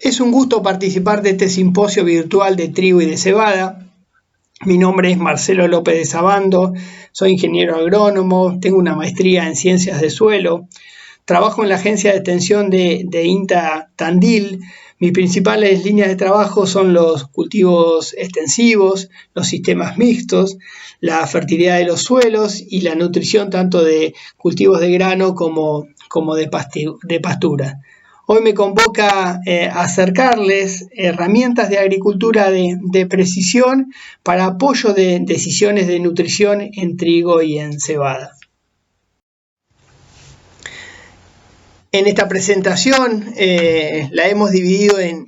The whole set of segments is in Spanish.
Es un gusto participar de este simposio virtual de trigo y de cebada. Mi nombre es Marcelo López de Sabando, soy ingeniero agrónomo, tengo una maestría en ciencias de suelo, trabajo en la agencia de extensión de INTA Tandil. Mis principales líneas de trabajo son los cultivos extensivos, los sistemas mixtos, la fertilidad de los suelos y la nutrición tanto de cultivos de grano como de pastura. Hoy me convoca a acercarles herramientas de agricultura de precisión para apoyo de decisiones de nutrición en trigo y en cebada. En esta presentación la hemos dividido en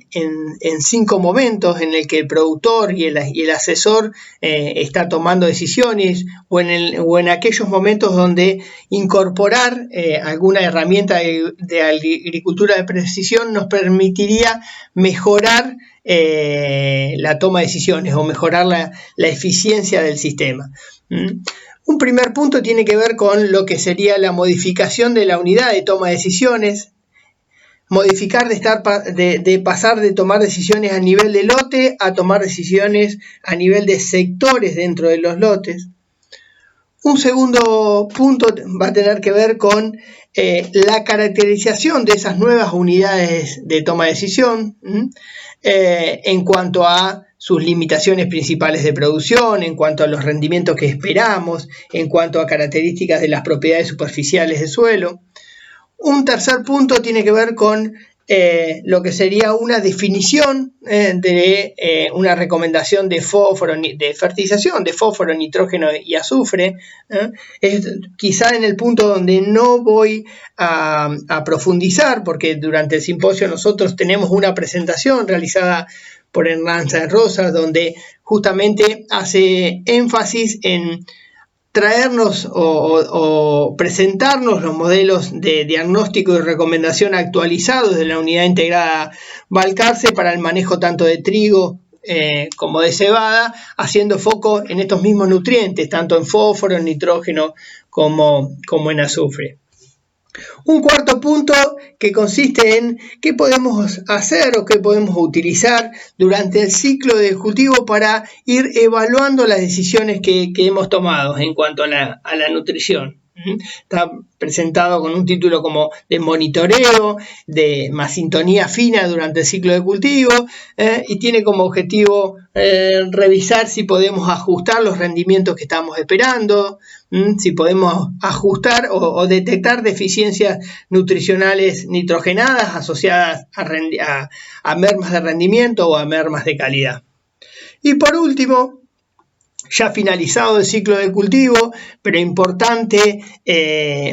5 momentos en el que el productor y el asesor está tomando decisiones o en aquellos momentos donde incorporar alguna herramienta de agricultura de precisión nos permitiría mejorar la toma de decisiones o mejorar la eficiencia del sistema. Un primer punto tiene que ver con lo que sería la modificación de la unidad de toma de decisiones, modificar de pasar de tomar decisiones a nivel de lote a tomar decisiones a nivel de sectores dentro de los lotes. Un segundo punto va a tener que ver con la caracterización de esas nuevas unidades de toma de decisión en cuanto a sus limitaciones principales de producción, en cuanto a los rendimientos que esperamos, en cuanto a características de las propiedades superficiales del suelo. Un tercer punto tiene que ver con lo que sería una definición de una recomendación de fertilización de fósforo, nitrógeno y azufre. Quizá en el punto donde no voy a profundizar, porque durante el simposio nosotros tenemos una presentación realizada por Hernán Sáenz Rosas, donde justamente hace énfasis en traernos o presentarnos los modelos de diagnóstico y recomendación actualizados de la unidad integrada Balcarce para el manejo tanto de trigo como de cebada, haciendo foco en estos mismos nutrientes, tanto en fósforo, en nitrógeno como en azufre. Un cuarto punto que consiste en qué podemos hacer o qué podemos utilizar durante el ciclo de cultivo para ir evaluando las decisiones que hemos tomado en cuanto a la nutrición. Está presentado con un título como de monitoreo, de más sintonía fina durante el ciclo de cultivo y tiene como objetivo revisar si podemos ajustar los rendimientos que estamos esperando, si podemos ajustar o detectar deficiencias nutricionales nitrogenadas asociadas a mermas de rendimiento o a mermas de calidad. Y por último, ya finalizado el ciclo de cultivo, pero importante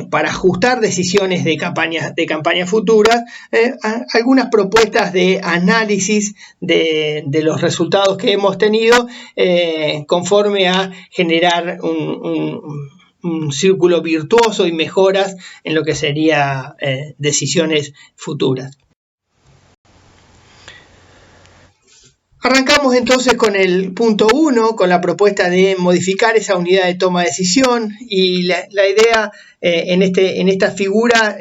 para ajustar decisiones de campañas futuras, algunas propuestas de análisis de los resultados que hemos tenido conforme a generar un círculo virtuoso y mejoras en lo que sería decisiones futuras. Arrancamos entonces con el punto 1, con la propuesta de modificar esa unidad de toma de decisión, y la idea en esta figura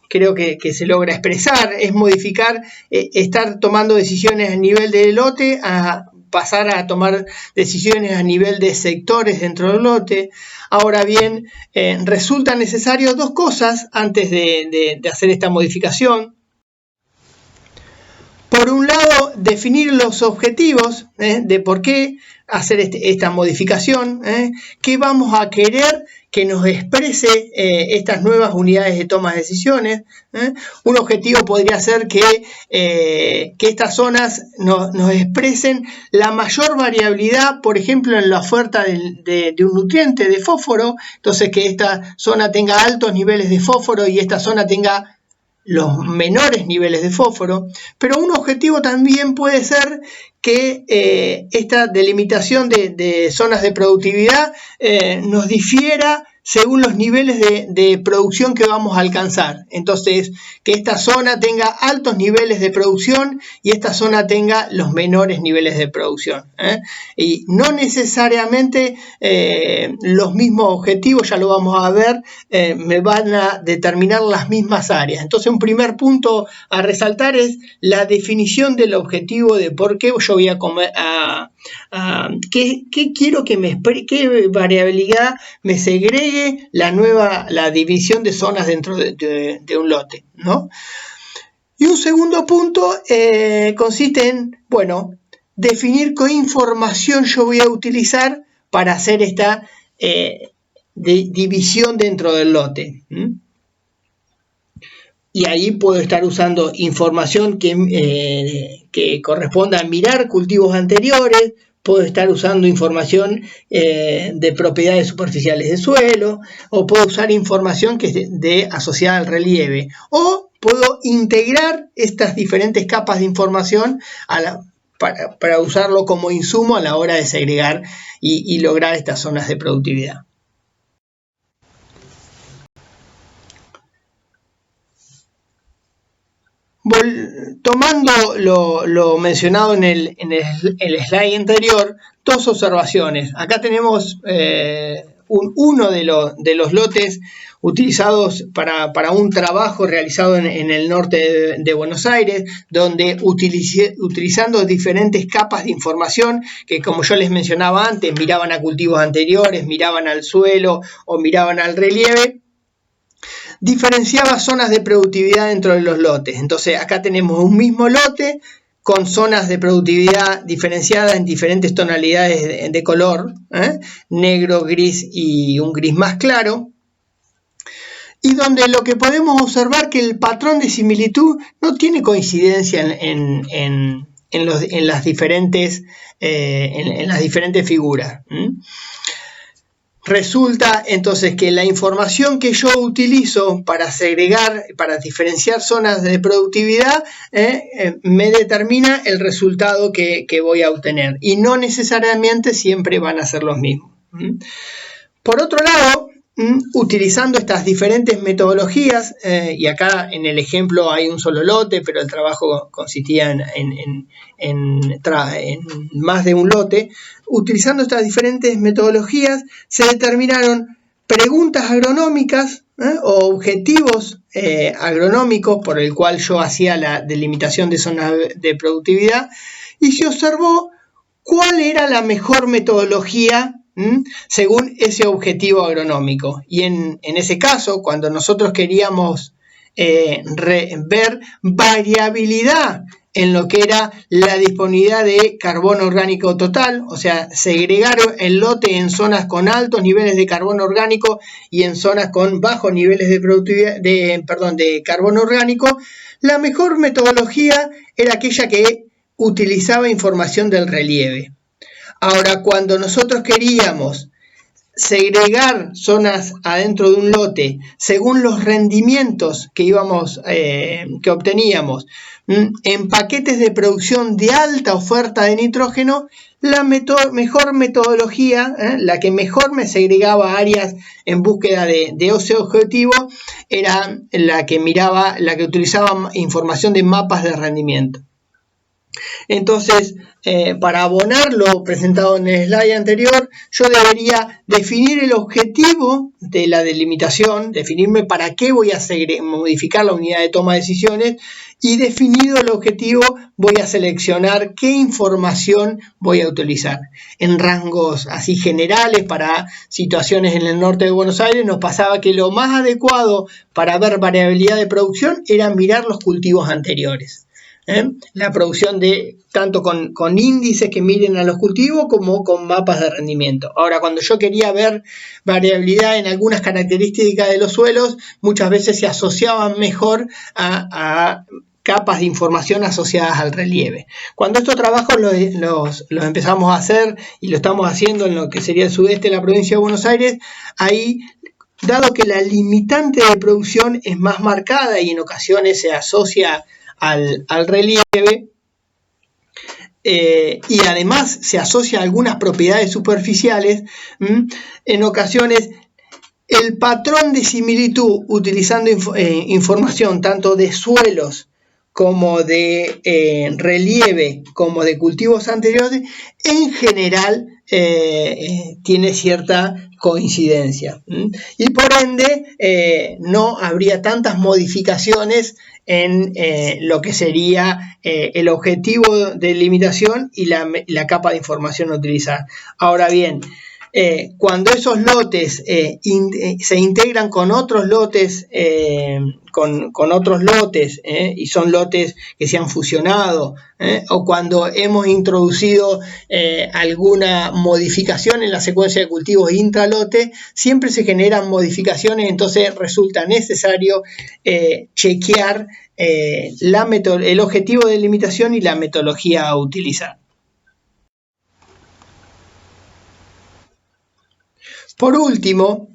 creo que se logra expresar, es modificar, estar tomando decisiones a nivel de lote a pasar a tomar decisiones a nivel de sectores dentro del lote. Ahora bien, resultan necesarias 2 cosas antes de hacer esta modificación. Por un lado, definir los objetivos de por qué hacer esta modificación, qué vamos a querer que nos exprese estas nuevas unidades de toma de decisiones. Un objetivo podría ser que estas zonas nos expresen la mayor variabilidad, por ejemplo, en la oferta de un nutriente de fósforo, entonces que esta zona tenga altos niveles de fósforo y esta zona tenga los menores niveles de fósforo, pero un objetivo también puede ser que esta delimitación de zonas de productividad nos difiera según los niveles de producción que vamos a alcanzar. Entonces, que esta zona tenga altos niveles de producción y esta zona tenga los menores niveles de producción. Y no necesariamente los mismos objetivos, ya lo vamos a ver, me van a determinar las mismas áreas. Entonces, un primer punto a resaltar es la definición del objetivo de por qué yo voy a comer, qué quiero que qué variabilidad me segregue la división de zonas dentro de un lote, ¿no? Y un segundo punto consiste en, bueno, definir qué información yo voy a utilizar para hacer esta división dentro del lote. Y ahí puedo estar usando información que corresponda a mirar cultivos anteriores, puedo estar usando información de propiedades superficiales de suelo, o puedo usar información que es asociada al relieve, o puedo integrar estas diferentes capas de información para usarlo como insumo a la hora de segregar y lograr estas zonas de productividad. Tomando lo mencionado en el slide anterior, dos observaciones. Acá tenemos uno de los lotes utilizados para un trabajo realizado en el norte de Buenos Aires, donde utilizando diferentes capas de información que, como yo les mencionaba antes, miraban a cultivos anteriores, miraban al suelo o miraban al relieve, diferenciaba zonas de productividad dentro de los lotes. Entonces acá tenemos un mismo lote con zonas de productividad diferenciadas en diferentes tonalidades de color, negro, gris y un gris más claro, y donde lo que podemos observar que el patrón de similitud no tiene coincidencia en las diferentes figuras. Resulta entonces que la información que yo utilizo para segregar, para diferenciar zonas de productividad, me determina el resultado que voy a obtener, y no necesariamente siempre van a ser los mismos. Por otro lado, utilizando estas diferentes metodologías, y acá en el ejemplo hay un solo lote, pero el trabajo consistía en más de un lote. Utilizando estas diferentes metodologías se determinaron preguntas agronómicas o objetivos agronómicos por el cual yo hacía la delimitación de zonas de productividad, y se observó cuál era la mejor metodología según ese objetivo agronómico. Y en ese caso, cuando nosotros queríamos ver variabilidad en lo que era la disponibilidad de carbono orgánico total, o sea, segregar el lote en zonas con altos niveles de carbono orgánico y en zonas con bajos niveles de productividad, de carbono orgánico, la mejor metodología era aquella que utilizaba información del relieve. Ahora, cuando nosotros queríamos segregar zonas adentro de un lote según los rendimientos que obteníamos en paquetes de producción de alta oferta de nitrógeno, la mejor metodología, la que mejor me segregaba áreas en búsqueda de ese objetivo, era la que utilizaba información de mapas de rendimiento. Entonces, para abonar lo presentado en el slide anterior, yo debería definir el objetivo de la delimitación, definirme para qué voy a modificar la unidad de toma de decisiones, y definido el objetivo voy a seleccionar qué información voy a utilizar. En rangos así generales para situaciones en el norte de Buenos Aires nos pasaba que lo más adecuado para ver variabilidad de producción era mirar los cultivos anteriores. La producción tanto con índices que miren a los cultivos como con mapas de rendimiento. Ahora, cuando yo quería ver variabilidad en algunas características de los suelos, muchas veces se asociaban mejor a capas de información asociadas al relieve. Cuando estos trabajos los empezamos a hacer, y lo estamos haciendo en lo que sería el sudeste de la provincia de Buenos Aires, ahí, dado que la limitante de producción es más marcada y en ocasiones se asocia al relieve, y además se asocia a algunas propiedades superficiales, en ocasiones El patrón de similitud utilizando información tanto de suelos como de relieve, como de cultivos anteriores, en general tiene cierta coincidencia. Y por ende no habría tantas modificaciones en lo que sería el objetivo de limitación y la capa de información a utilizar. Ahora bien, cuando esos lotes se integran con otros lotes, con otros lotes, y son lotes que se han fusionado, o cuando hemos introducido alguna modificación en la secuencia de cultivos intralote, siempre se generan modificaciones, entonces resulta necesario chequear el objetivo de limitación y la metodología a utilizar. Por último,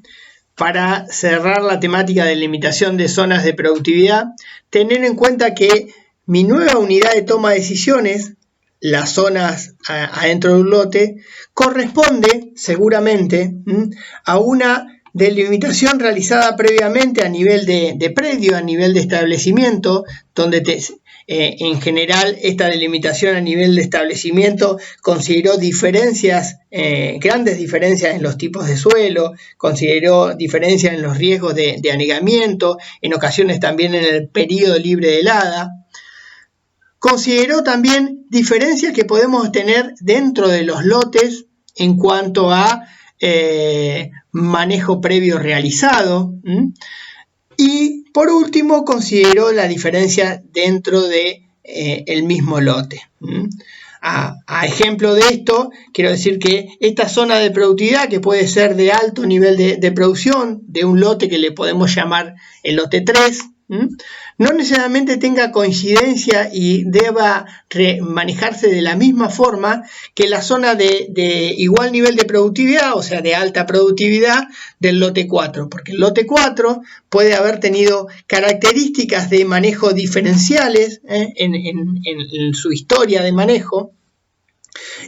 para cerrar la temática de limitación de zonas de productividad, tener en cuenta que mi nueva unidad de toma de decisiones, las zonas adentro de un lote, corresponde seguramente a una delimitación realizada previamente a nivel de predio, a nivel de establecimiento, donde en general esta delimitación a nivel de establecimiento consideró grandes diferencias en los tipos de suelo, consideró diferencias en los riesgos de anegamiento, en ocasiones también en el periodo libre de helada. Consideró también diferencias que podemos tener dentro de los lotes en cuanto a manejo previo realizado. Y por último, consideró la diferencia dentro de el mismo lote. A ejemplo de esto, quiero decir que esta zona de productividad, que puede ser de alto nivel de producción, de un lote que le podemos llamar el lote 3, no necesariamente tenga coincidencia y deba manejarse de la misma forma que la zona de igual nivel de productividad, o sea, de alta productividad del lote 4, porque el lote 4 puede haber tenido características de manejo diferenciales en su historia de manejo,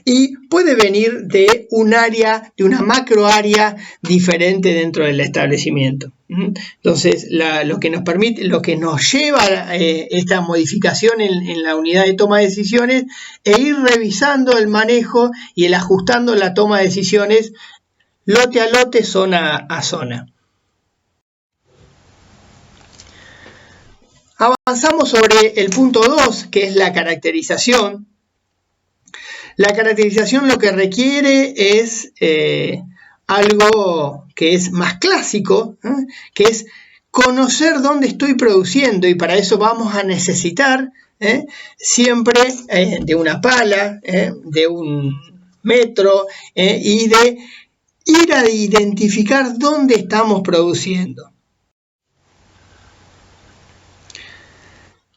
y puede venir de un área, de una macro área diferente dentro del establecimiento. Entonces, lo que nos permite, lo que nos lleva a esta modificación en la unidad de toma de decisiones es ir revisando el manejo y el ajustando la toma de decisiones lote a lote, zona a zona. Avanzamos sobre el punto 2, que es la caracterización. La caracterización lo que requiere es algo que es más clásico, que es conocer dónde estoy produciendo, y para eso vamos a necesitar siempre de una pala, de un metro, y de ir a identificar dónde estamos produciendo.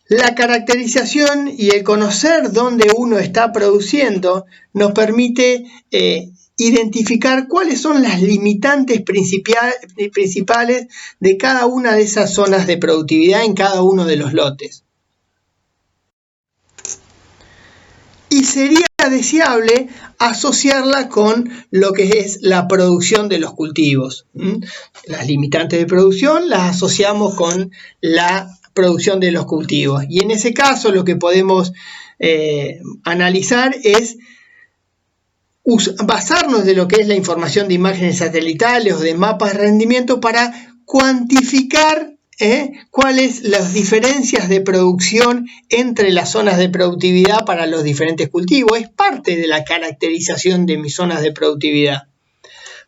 La caracterización y el conocer dónde uno está produciendo nos permite identificar cuáles son las limitantes principales de cada una de esas zonas de productividad en cada uno de los lotes. Y sería deseable asociarla con lo que es la producción de los cultivos. Las limitantes de producción las asociamos con la producción de los cultivos, y en ese caso lo que podemos analizar es basarnos de lo que es la información de imágenes satelitales o de mapas de rendimiento para cuantificar cuáles las diferencias de producción entre las zonas de productividad para los diferentes cultivos. Es parte de la caracterización de mis zonas de productividad.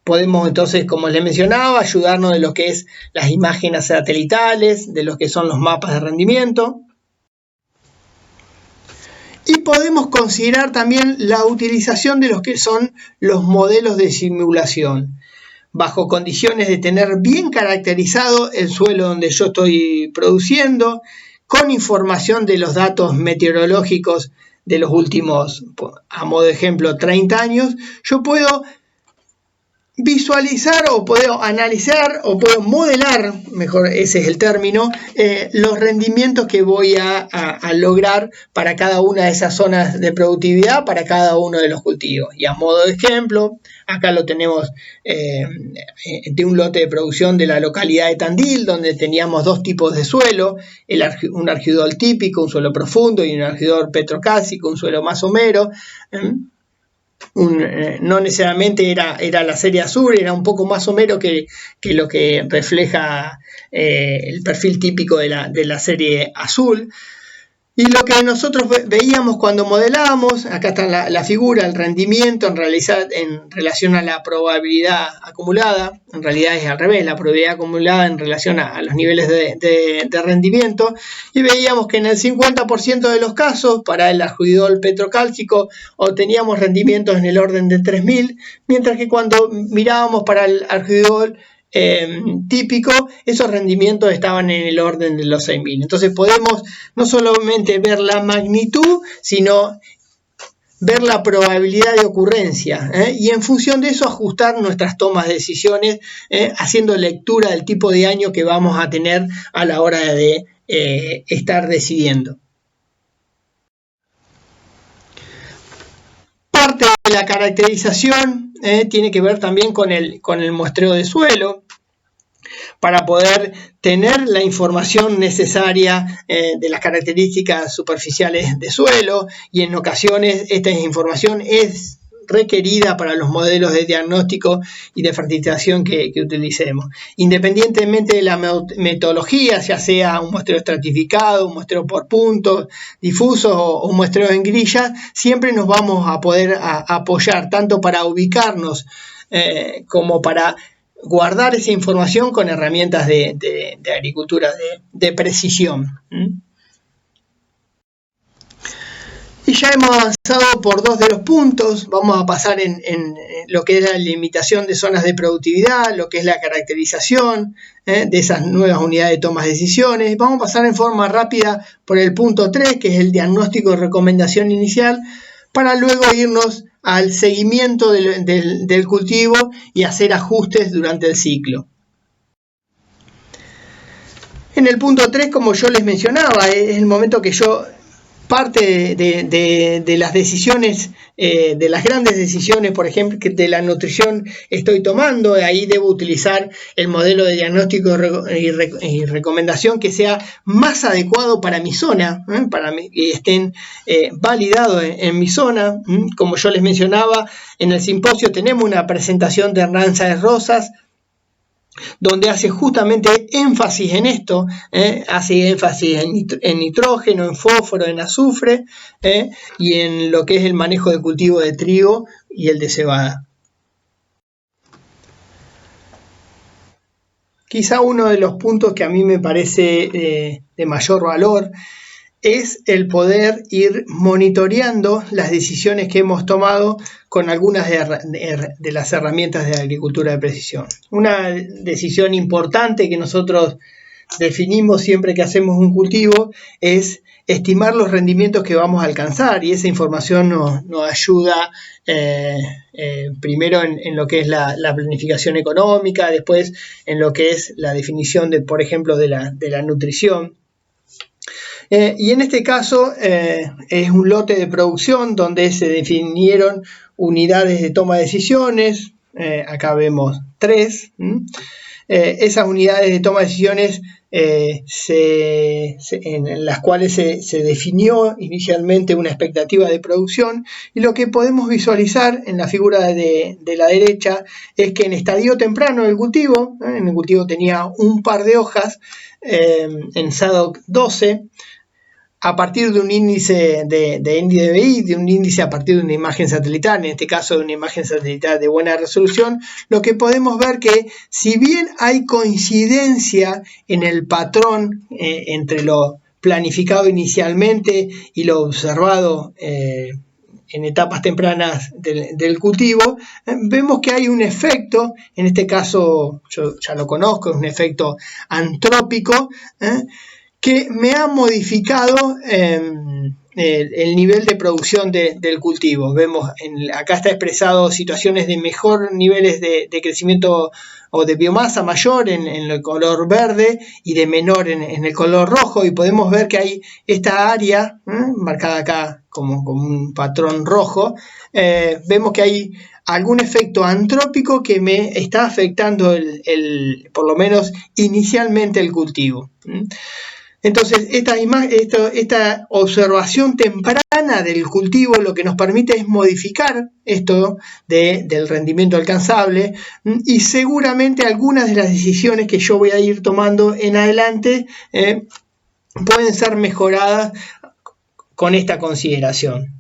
Podemos entonces, como les mencionaba, ayudarnos de lo que es las imágenes satelitales, de lo que son los mapas de rendimiento. Y podemos considerar también la utilización de lo que son los modelos de simulación, bajo condiciones de tener bien caracterizado el suelo donde yo estoy produciendo, con información de los datos meteorológicos de los últimos, a modo de ejemplo, 30 años, yo puedo visualizar o puedo analizar o puedo modelar, mejor ese es el término, los rendimientos que voy a lograr para cada una de esas zonas de productividad, para cada uno de los cultivos. Y a modo de ejemplo, acá lo tenemos de un lote de producción de la localidad de Tandil, donde teníamos dos tipos de suelo, un argidol típico, un suelo profundo, y un argidol petrocálcico, un suelo más somero. No necesariamente era la serie azul, era un poco más somero que lo que refleja el perfil típico de la serie azul. Y lo que nosotros veíamos cuando modelábamos, acá está la figura, el rendimiento en relación a la probabilidad acumulada, en realidad es al revés, la probabilidad acumulada en relación a los niveles de rendimiento, y veíamos que en el 50% de los casos, para el argidol petrocálcico, obteníamos rendimientos en el orden de 3.000, mientras que cuando mirábamos para el argidol típico, esos rendimientos estaban en el orden de los 6.000. Entonces podemos no solamente ver la magnitud, sino ver la probabilidad de ocurrencia, y en función de eso ajustar nuestras tomas de decisiones, haciendo lectura del tipo de año que vamos a tener a la hora de estar decidiendo. Parte de la caracterización tiene que ver también con el muestreo de suelo, para poder tener la información necesaria de las características superficiales de suelo, y en ocasiones esta información es requerida para los modelos de diagnóstico y de fertilización que utilicemos. Independientemente de la metodología, ya sea un muestreo estratificado, un muestreo por puntos difusos o un muestreo en grilla, siempre nos vamos a poder apoyar tanto para ubicarnos como para guardar esa información con herramientas de agricultura de precisión. Y ya hemos avanzado por dos de los puntos. Vamos a pasar en lo que es la limitación de zonas de productividad, lo que es la caracterización de esas nuevas unidades de toma de decisiones. Vamos a pasar en forma rápida por el punto 3, que es el diagnóstico y recomendación inicial, para luego irnos al seguimiento del cultivo y hacer ajustes durante el ciclo. En el punto 3, como yo les mencionaba, es el momento que yo parte de las decisiones, de las grandes decisiones, por ejemplo, de la nutrición estoy tomando. Ahí debo utilizar el modelo de diagnóstico y recomendación que sea más adecuado para mi zona, para que estén validados en mi zona. Como yo les mencionaba, en el simposio tenemos una presentación de Hernán Sáez Rosas, donde hace justamente énfasis en esto, hace énfasis en nitrógeno, en fósforo, en azufre, y en lo que es el manejo de cultivo de trigo y el de cebada. Quizá uno de los puntos que a mí me parece de mayor valor es el poder ir monitoreando las decisiones que hemos tomado con algunas de las herramientas de agricultura de precisión. Una decisión importante que nosotros definimos siempre que hacemos un cultivo es estimar los rendimientos que vamos a alcanzar, y esa información nos ayuda primero en lo que es la planificación económica, después en lo que es la definición por ejemplo, de la nutrición. Y en este caso es un lote de producción donde se definieron unidades de toma de decisiones. Acá vemos 3. Esas unidades de toma de decisiones en las cuales se definió inicialmente una expectativa de producción, y lo que podemos visualizar en la figura de la derecha es que en estadio temprano del cultivo, en el cultivo tenía un par de hojas en SADOC 12, a partir de un índice de NDVI, de un índice a partir de una imagen satelital, en este caso de una imagen satelital de buena resolución, lo que podemos ver que si bien hay coincidencia en el patrón entre lo planificado inicialmente y lo observado en etapas tempranas del cultivo, vemos que hay un efecto, en este caso yo ya lo conozco, es un efecto antrópico, que me ha modificado el nivel de producción del cultivo. Vemos, acá está expresado situaciones de mejor niveles de crecimiento o de biomasa mayor en el color verde y de menor en el color rojo, y podemos ver que hay esta área marcada acá como un patrón rojo. Vemos que hay algún efecto antrópico que me está afectando por lo menos inicialmente el cultivo. Entonces, esta observación temprana del cultivo lo que nos permite es modificar esto del rendimiento alcanzable, y seguramente algunas de las decisiones que yo voy a ir tomando en adelante pueden ser mejoradas con esta consideración.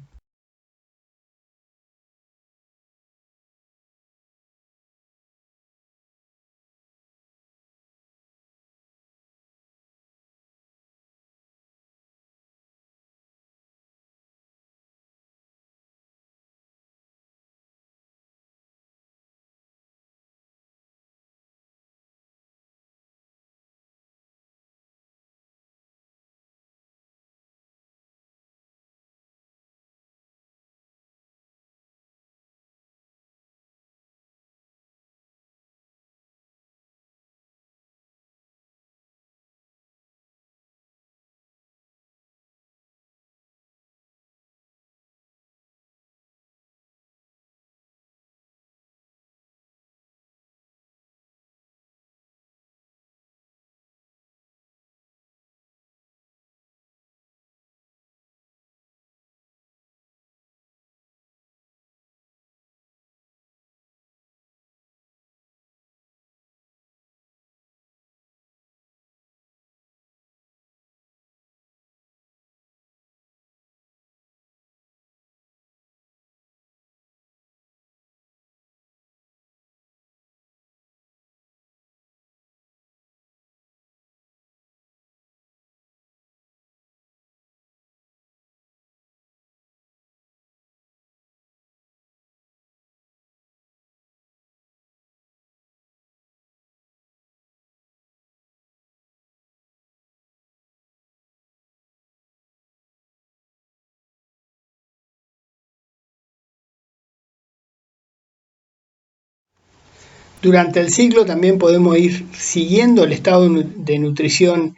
Durante el ciclo también podemos ir siguiendo el estado de nutrición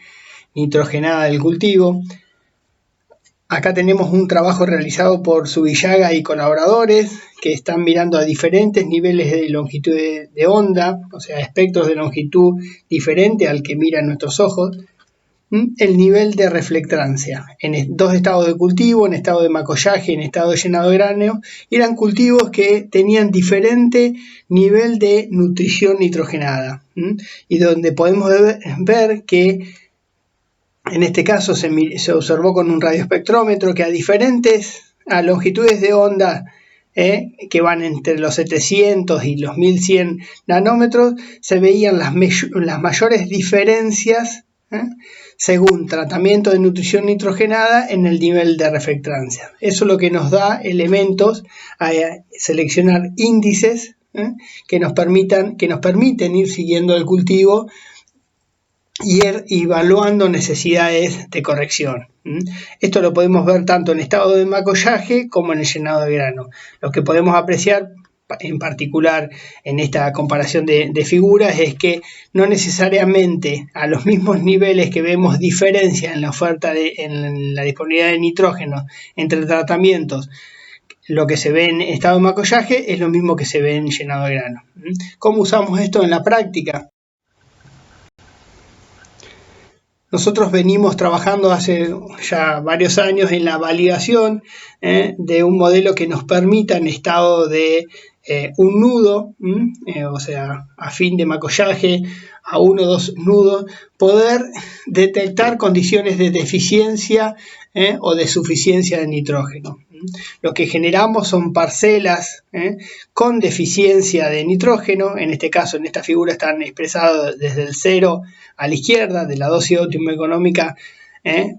nitrogenada del cultivo. Acá tenemos un trabajo realizado por Zubillaga y colaboradores que están mirando a diferentes niveles de longitud de onda, o sea, espectros de longitud diferente al que miran nuestros ojos, el nivel de reflectancia en dos estados de cultivo, en estado de macollaje y en estado de llenado de grano. Eran cultivos que tenían diferente nivel de nutrición nitrogenada, y donde podemos ver que en este caso se observó con un radioespectrómetro que a longitudes de onda que van entre los 700 y los 1100 nanómetros, se veían las mayores diferencias según tratamiento de nutrición nitrogenada en el nivel de reflectancia. Eso es lo que nos da elementos a seleccionar índices que nos permiten ir siguiendo el cultivo y ir evaluando necesidades de corrección. Esto lo podemos ver tanto en estado de macollaje como en el llenado de grano. Lo que podemos apreciar en particular en esta comparación de figuras es que no necesariamente a los mismos niveles que vemos diferencia en la oferta en la disponibilidad de nitrógeno entre tratamientos, lo que se ve en estado de macollaje es lo mismo que se ve en llenado de grano. ¿Cómo usamos esto en la práctica? Nosotros venimos trabajando hace ya varios años en la validación de un modelo que nos permita en estado de un nudo, o sea, a fin de macollaje, a 1 o 2 nudos, poder detectar condiciones de deficiencia o de suficiencia de nitrógeno. Lo que generamos son parcelas con deficiencia de nitrógeno. En este caso, en esta figura están expresados desde el 0 a la izquierda, de la dosis óptima económica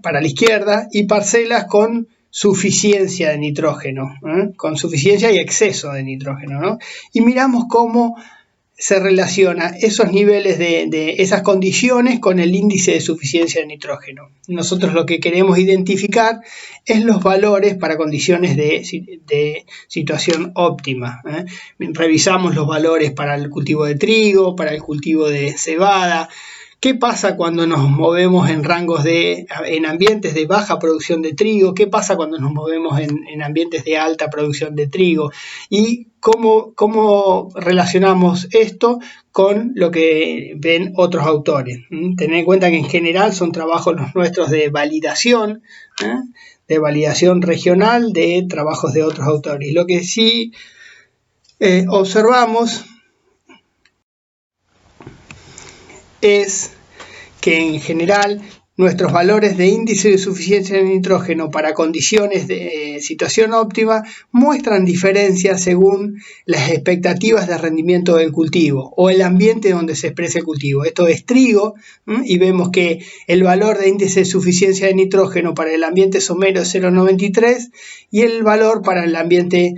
para la izquierda, y parcelas con suficiencia de nitrógeno, con suficiencia y exceso de nitrógeno, ¿no? Y miramos cómo se relaciona esos niveles de esas condiciones con el índice de suficiencia de nitrógeno. Nosotros lo que queremos identificar es los valores para condiciones de situación óptima. Revisamos los valores para el cultivo de trigo, para el cultivo de cebada. ¿Qué pasa cuando nos movemos en ambientes de baja producción de trigo? ¿Qué pasa cuando nos movemos en ambientes de alta producción de trigo? Y cómo relacionamos esto con lo que ven otros autores. Tener en cuenta que en general son trabajos los nuestros de validación regional de trabajos de otros autores. Lo que sí observamos es que en general nuestros valores de índice de suficiencia de nitrógeno para condiciones de situación óptima muestran diferencias según las expectativas de rendimiento del cultivo o el ambiente donde se expresa el cultivo. Esto es trigo, y vemos que el valor de índice de suficiencia de nitrógeno para el ambiente somero es 0,93 y el valor para el ambiente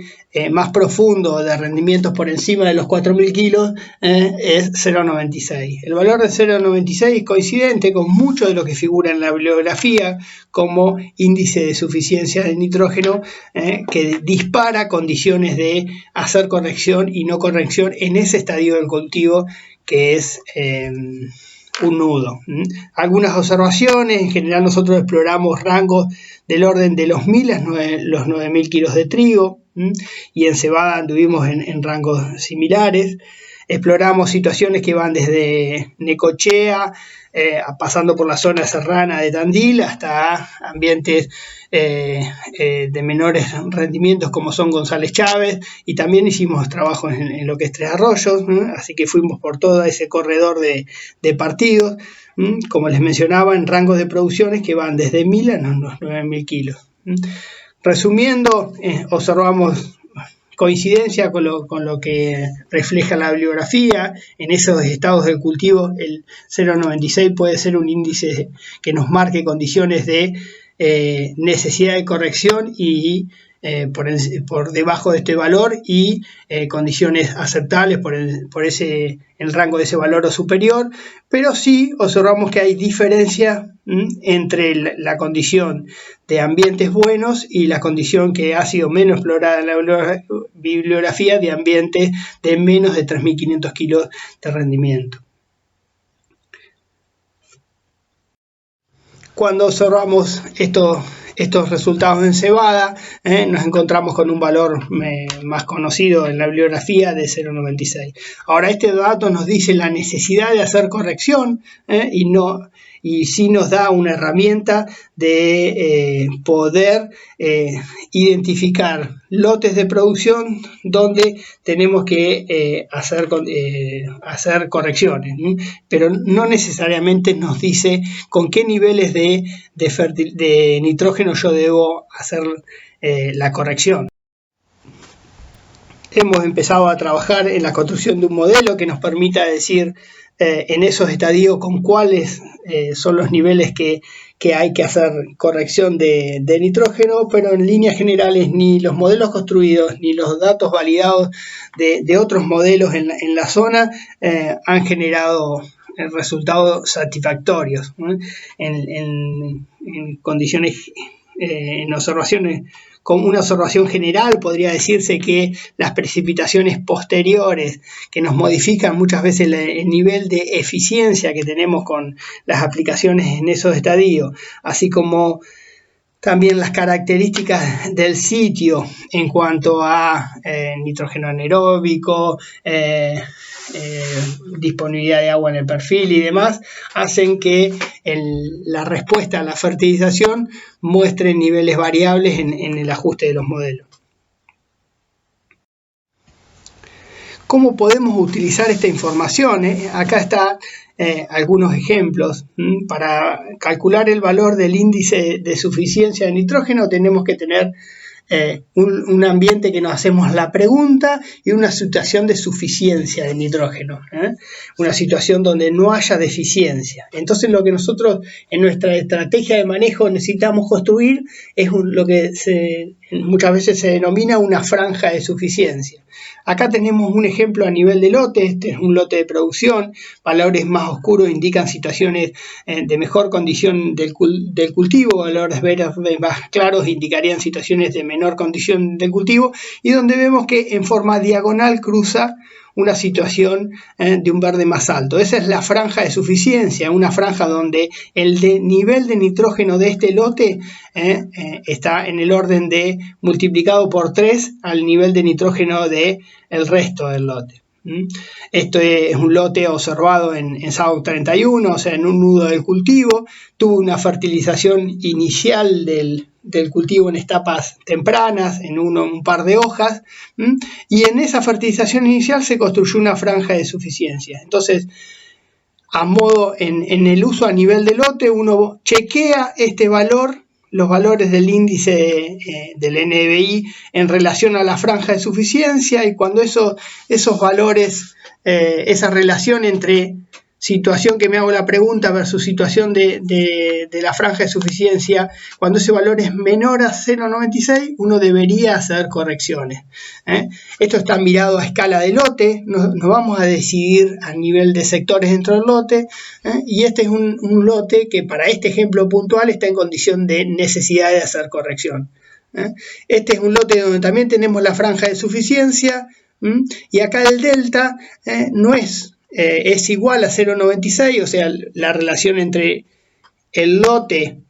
más profundo de rendimientos por encima de los 4.000 kilos es 0,96. El valor de 0,96 es coincidente con mucho de lo que figura en la bibliografía como índice de suficiencia de nitrógeno que dispara condiciones de hacer corrección y no corrección en ese estadio del cultivo que es un nudo. Algunas observaciones: en general nosotros exploramos rangos del orden de los 1.000 a los 9.000 kilos de trigo, y en cebada anduvimos en rangos similares. Exploramos situaciones que van desde Necochea, pasando por la zona serrana de Tandil, hasta ambientes de menores rendimientos como son González Chávez, y también hicimos trabajos en lo que es Tres Arroyos, así que fuimos por todo ese corredor de partidos, como les mencionaba, en rangos de producciones que van desde 1.000 a los 9.000 kilos. Resumiendo, observamos coincidencia con lo que refleja la bibliografía. En esos estados del cultivo el 0,96 puede ser un índice que nos marque condiciones de necesidad de corrección y por debajo de este valor, y condiciones aceptables por el rango de ese valor o superior, pero sí observamos que hay diferencia entre la condición de ambientes buenos y la condición que ha sido menos explorada en la bibliografía de ambientes de menos de 3.500 kilos de rendimiento. Cuando observamos estos resultados en cebada, nos encontramos con un valor más conocido en la bibliografía de 0,96. Ahora, este dato nos dice la necesidad de hacer corrección y sí nos da una herramienta de poder identificar lotes de producción donde tenemos que hacer correcciones, pero no necesariamente nos dice con qué niveles de nitrógeno yo debo hacer la corrección. Hemos empezado a trabajar en la construcción de un modelo que nos permita decir en esos estadios con cuáles son los niveles que hay que hacer corrección de nitrógeno, pero en líneas generales ni los modelos construidos ni los datos validados de otros modelos en la zona han generado resultados satisfactorios, en condiciones, en observaciones. Con una observación general podría decirse que las precipitaciones posteriores que nos modifican muchas veces el nivel de eficiencia que tenemos con las aplicaciones en esos estadios, así como también las características del sitio en cuanto a nitrógeno anaeróbico, disponibilidad de agua en el perfil y demás, hacen que la respuesta a la fertilización muestre niveles variables en el ajuste de los modelos. ¿Cómo podemos utilizar esta información? Acá están algunos ejemplos. Para calcular el valor del índice de suficiencia de nitrógeno tenemos que tener un ambiente que nos hacemos la pregunta y una situación de suficiencia de nitrógeno, una situación donde no haya deficiencia. Entonces lo que nosotros en nuestra estrategia de manejo necesitamos construir es lo que en muchas veces se denomina una franja de suficiencia. Acá tenemos un ejemplo a nivel de lote. Este es un lote de producción. Valores más oscuros indican situaciones de mejor condición del cultivo, valores verdes más claros indicarían situaciones de menor condición del cultivo, y donde vemos que en forma diagonal cruza una situación de un verde más alto. Esa es la franja de suficiencia, una franja donde el nivel de nitrógeno de este lote está en el orden de multiplicado por 3 al nivel de nitrógeno del resto del lote. Esto es un lote observado en SADOC 31, o sea, en un nudo del cultivo. Tuvo una fertilización inicial del cultivo en etapas tempranas, en un par de hojas, y en esa fertilización inicial se construyó una franja de suficiencia. Entonces, a modo en el uso a nivel de lote, uno chequea este valor, los valores del índice del NDVI en relación a la franja de suficiencia, y cuando esos valores, esa relación entre situación que me hago la pregunta versus situación de la franja de suficiencia, cuando ese valor es menor a 0,96, uno debería hacer correcciones. Esto está mirado a escala de lote, no vamos a decidir a nivel de sectores dentro del lote, y este es un lote que para este ejemplo puntual está en condición de necesidad de hacer corrección. Este es un lote donde también tenemos la franja de suficiencia, y acá el delta no es igual a 0,96, o sea, la relación entre el lote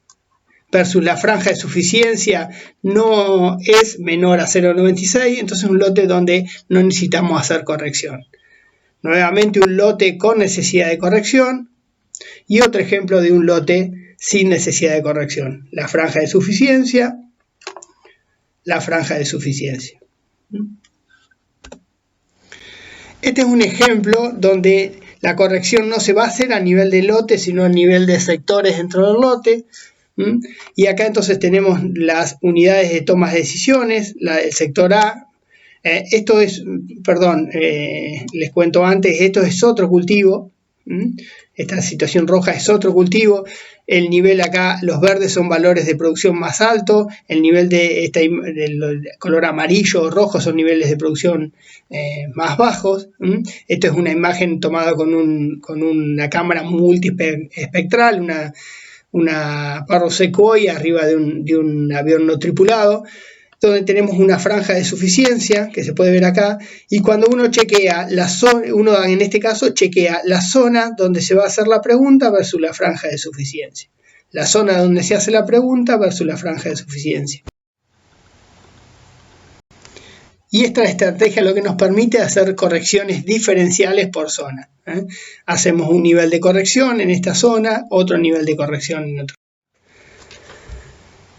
versus la franja de suficiencia no es menor a 0,96, entonces es un lote donde no necesitamos hacer corrección. Nuevamente un lote con necesidad de corrección, y otro ejemplo de un lote sin necesidad de corrección. La franja de suficiencia, la franja de suficiencia. Este es un ejemplo donde la corrección no se va a hacer a nivel de lote, sino a nivel de sectores dentro del lote. Y acá entonces tenemos las unidades de toma de decisiones, el sector A. Esto es, les cuento antes, esto es otro cultivo. Esta situación roja es otro cultivo. El nivel acá, los verdes son valores de producción más altos, el nivel del color amarillo o rojo son niveles de producción más bajos. Esto es una imagen tomada con una cámara multiespectral, una Parrot Sequoia arriba de un avión no tripulado, donde tenemos una franja de suficiencia que se puede ver acá, y cuando uno chequea la zona, uno en este caso chequea la zona donde se va a hacer la pregunta versus la franja de suficiencia. La zona donde se hace la pregunta versus la franja de suficiencia. Y esta estrategia lo que nos permite hacer correcciones diferenciales por zona. Hacemos un nivel de corrección en esta zona, otro nivel de corrección en otro.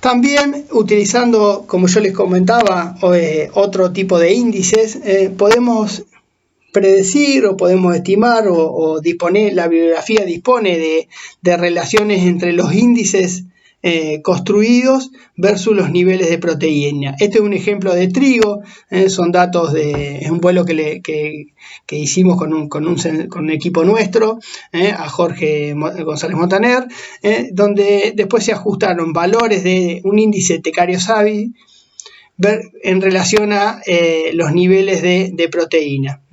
También utilizando, como yo les comentaba, otro tipo de índices, podemos predecir o podemos estimar o disponer, la bibliografía dispone de relaciones entre los índices construidos versus los niveles de proteína. Este es un ejemplo de trigo, son datos es un vuelo que hicimos con un equipo nuestro, a Jorge González Montaner, donde después se ajustaron valores de un índice Tecario-Savi en relación a los niveles de proteína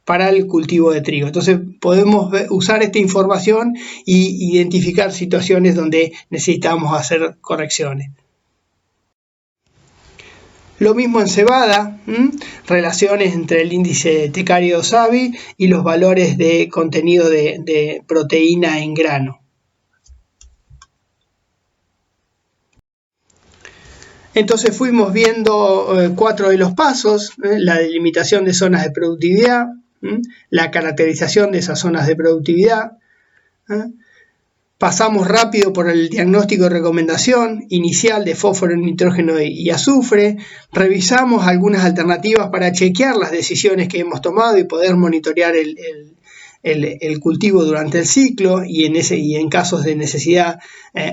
para el cultivo de trigo. Entonces podemos usar esta información e identificar situaciones donde necesitamos hacer correcciones. Lo mismo en cebada, relaciones entre el índice Tecario-Savi y los valores de contenido de proteína en grano. Entonces fuimos viendo 4 de los pasos: la delimitación de zonas de productividad, la caracterización de esas zonas de productividad. Pasamos rápido por el diagnóstico y recomendación inicial de fósforo, nitrógeno y azufre. Revisamos algunas alternativas para chequear las decisiones que hemos tomado y poder monitorear el cultivo durante el ciclo, y en casos de necesidad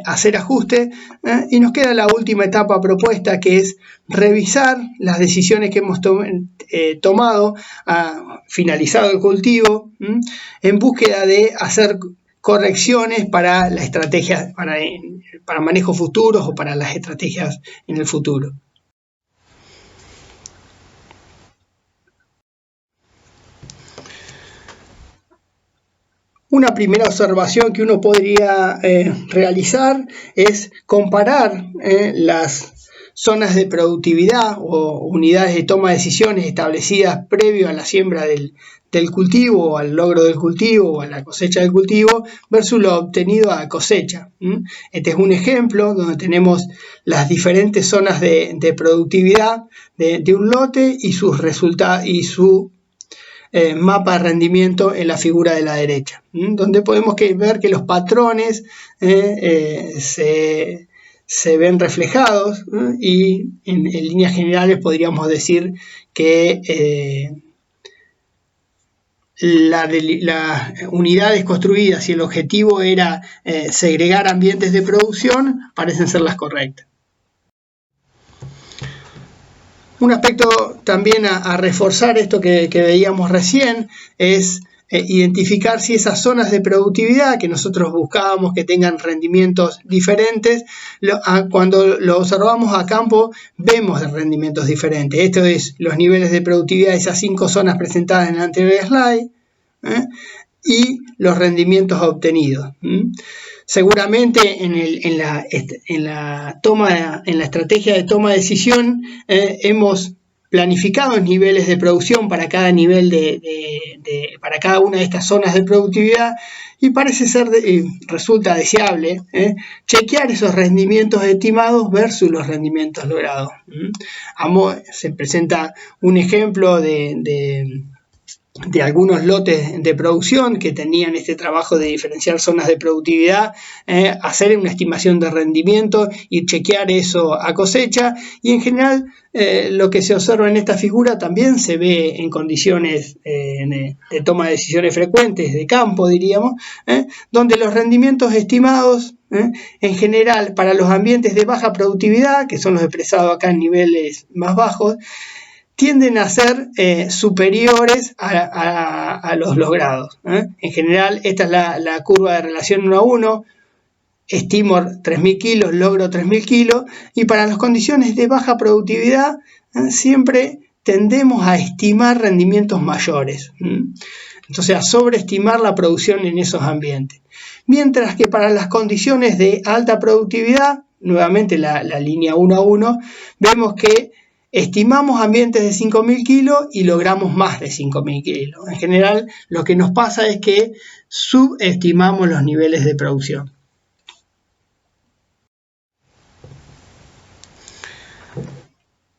hacer ajustes. Y nos queda la última etapa propuesta, que es revisar las decisiones que hemos tomado finalizado el cultivo, en búsqueda de hacer correcciones para la estrategia, para manejos futuros o para las estrategias en el futuro. Una primera observación que uno podría realizar es comparar las zonas de productividad o unidades de toma de decisiones establecidas previo a la siembra del cultivo, o al logro del cultivo, o a la cosecha del cultivo, versus lo obtenido a cosecha. Este es un ejemplo donde tenemos las diferentes zonas de productividad de un lote y sus resultados y su mapa de rendimiento en la figura de la derecha, donde podemos ver que los patrones se ven reflejados, y en líneas generales podríamos decir que las unidades construidas y el objetivo era segregar ambientes de producción, parecen ser las correctas. Un aspecto también a reforzar esto que veíamos recién es identificar si esas zonas de productividad que nosotros buscábamos que tengan rendimientos diferentes, cuando lo observamos a campo vemos rendimientos diferentes. Esto es los niveles de productividad de esas 5 zonas presentadas en el anterior slide y los rendimientos obtenidos. Seguramente en la estrategia de toma de decisión hemos planificado niveles de producción para cada nivel para cada una de estas zonas de productividad, y parece ser resulta deseable chequear esos rendimientos estimados versus los rendimientos logrados. Se presenta un ejemplo de algunos lotes de producción que tenían este trabajo de diferenciar zonas de productividad, hacer una estimación de rendimiento y chequear eso a cosecha, y en general lo que se observa en esta figura también se ve en condiciones de toma de decisiones frecuentes de campo, diríamos, donde los rendimientos estimados en general para los ambientes de baja productividad, que son los expresados acá en niveles más bajos, tienden a ser superiores a los logrados. En general, esta es la curva de relación 1 a 1, estimo 3.000 kilos, logro 3.000 kilos, y para las condiciones de baja productividad siempre tendemos a estimar rendimientos mayores, entonces a sobreestimar la producción en esos ambientes. Mientras que para las condiciones de alta productividad, nuevamente la línea 1 a 1, vemos que estimamos ambientes de 5.000 kilos y logramos más de 5.000 kilos. En general, lo que nos pasa es que subestimamos los niveles de producción.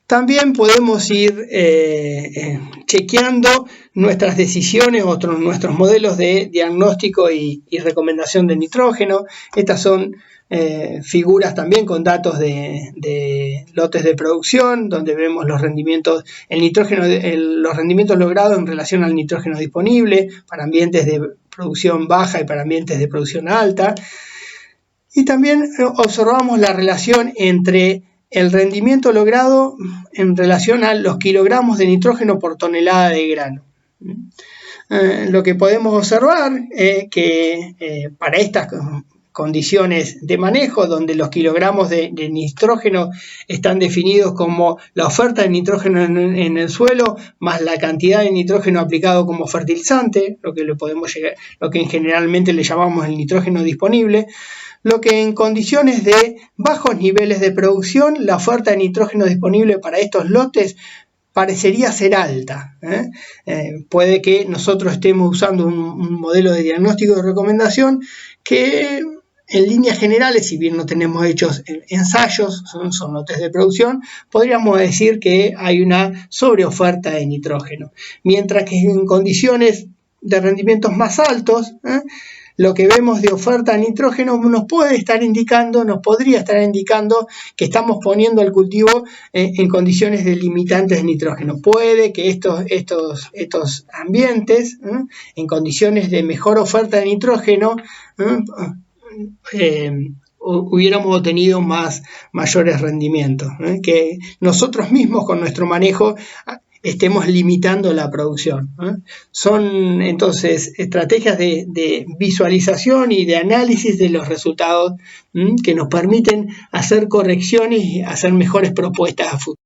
También podemos ir chequeando nuestras decisiones, nuestros modelos de diagnóstico y recomendación de nitrógeno. Estas son figuras también con datos de lotes de producción, donde vemos los rendimientos, los rendimientos logrados en relación al nitrógeno disponible para ambientes de producción baja y para ambientes de producción alta. Y también observamos la relación entre el rendimiento logrado en relación a los kilogramos de nitrógeno por tonelada de grano. Lo que podemos observar es que para estas condiciones de manejo, donde los kilogramos de nitrógeno están definidos como la oferta de nitrógeno en el suelo más la cantidad de nitrógeno aplicado como fertilizante, lo que generalmente le llamamos el nitrógeno disponible, lo que en condiciones de bajos niveles de producción, la oferta de nitrógeno disponible para estos lotes parecería ser alta. Puede que nosotros estemos usando un modelo de diagnóstico de recomendación que en líneas generales, si bien no tenemos hechos ensayos, son lotes de producción, podríamos decir que hay una sobreoferta de nitrógeno. Mientras que en condiciones de rendimientos más altos, lo que vemos de oferta de nitrógeno nos podría estar indicando que estamos poniendo el cultivo en condiciones de limitantes de nitrógeno. Puede que estos ambientes, en condiciones de mejor oferta de nitrógeno, hubiéramos obtenido mayores rendimientos, que nosotros mismos con nuestro manejo estemos limitando la producción. Son entonces estrategias de visualización y de análisis de los resultados que nos permiten hacer correcciones y hacer mejores propuestas a futuro.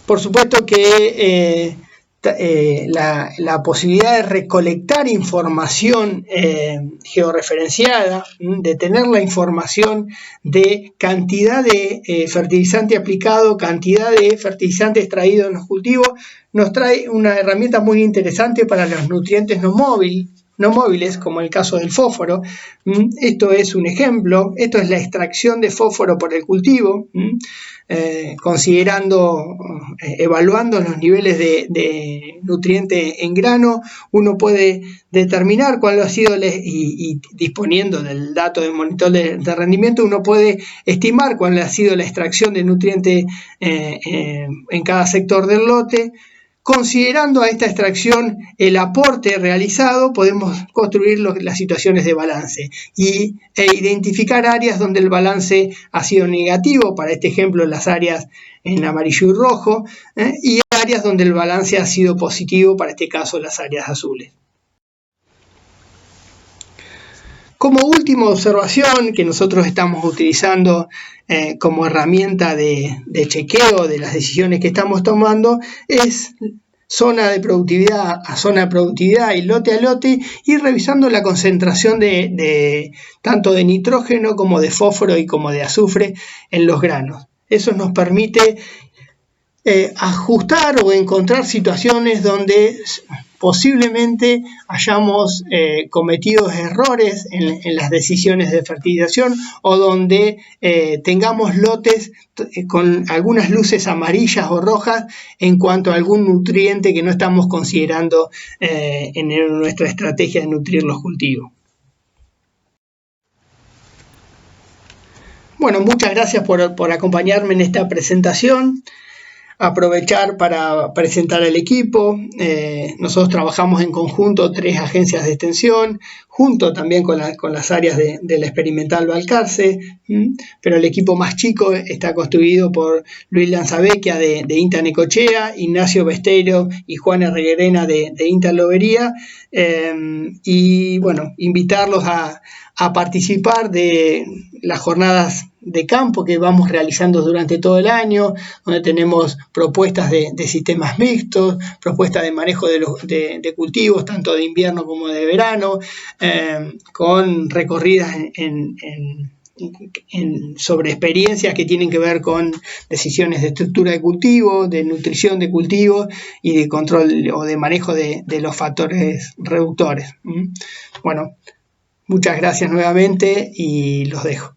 Por supuesto que la posibilidad de recolectar información georreferenciada, de tener la información de cantidad de fertilizante aplicado, cantidad de fertilizante extraído en los cultivos, nos trae una herramienta muy interesante para los nutrientes no móviles, como el caso del fósforo. Esto es un ejemplo, esto es la extracción de fósforo por el cultivo, evaluando los niveles de nutriente en grano, uno puede determinar cuál ha sido, y disponiendo del dato de monitor de rendimiento, uno puede estimar cuál ha sido la extracción de nutriente en cada sector del lote. Considerando a esta extracción el aporte realizado, podemos construir las situaciones de balance e identificar áreas donde el balance ha sido negativo, para este ejemplo las áreas en amarillo y rojo, y áreas donde el balance ha sido positivo, para este caso las áreas azules. Como última observación que nosotros estamos utilizando como herramienta de chequeo de las decisiones que estamos tomando es zona de productividad a zona de productividad y lote a lote, y revisando la concentración tanto de nitrógeno como de fósforo y como de azufre en los granos. Eso nos permite ajustar o encontrar situaciones donde posiblemente hayamos cometido errores en las decisiones de fertilización, o donde tengamos lotes con algunas luces amarillas o rojas en cuanto a algún nutriente que no estamos considerando en nuestra estrategia de nutrir los cultivos. Bueno, muchas gracias por acompañarme en esta presentación. Aprovechar para presentar al equipo. Nosotros trabajamos en conjunto 3 agencias de extensión, junto también con las áreas de la experimental Balcarce, pero el equipo más chico está constituido por Luis Lanzavecchia de INTA Necochea, Ignacio Besteiro y Juan Herreguerena de INTA Lobería, y bueno, invitarlos a participar de las jornadas de campo que vamos realizando durante todo el año, donde tenemos propuestas de sistemas mixtos, propuestas de manejo de cultivos, tanto de invierno como de verano, con recorridas sobre experiencias que tienen que ver con decisiones de estructura de cultivo, de nutrición de cultivo y de control o de manejo de los factores reductores. Bueno, muchas gracias nuevamente y los dejo.